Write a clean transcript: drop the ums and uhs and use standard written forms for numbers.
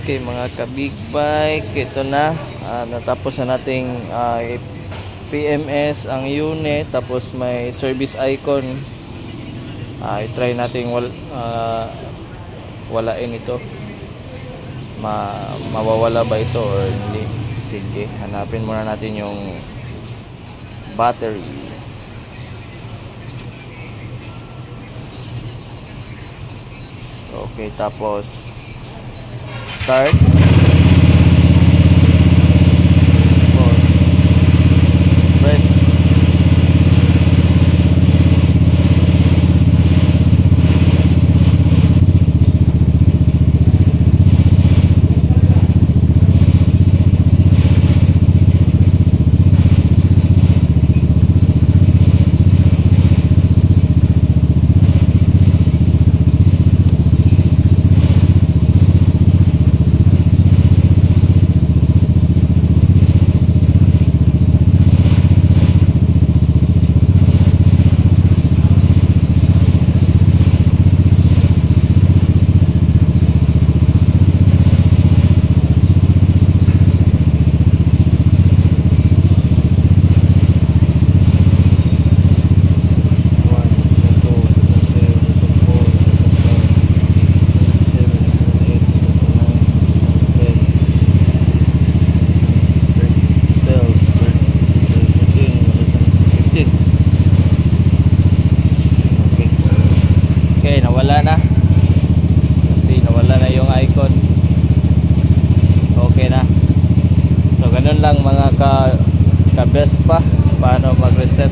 Okay, mga ka-big bike, ito na. Natapos na nating PMS ang unit, tapos may service icon. I-try nating walain ito. Mawawala ba ito or hindi? Sige, hanapin muna natin yung battery. Okay, tapos start. Tapos press. Okay, nawala na. Kasi nawala na yung icon. Okay na. So ganun lang mga ka-best pa paano mag-reset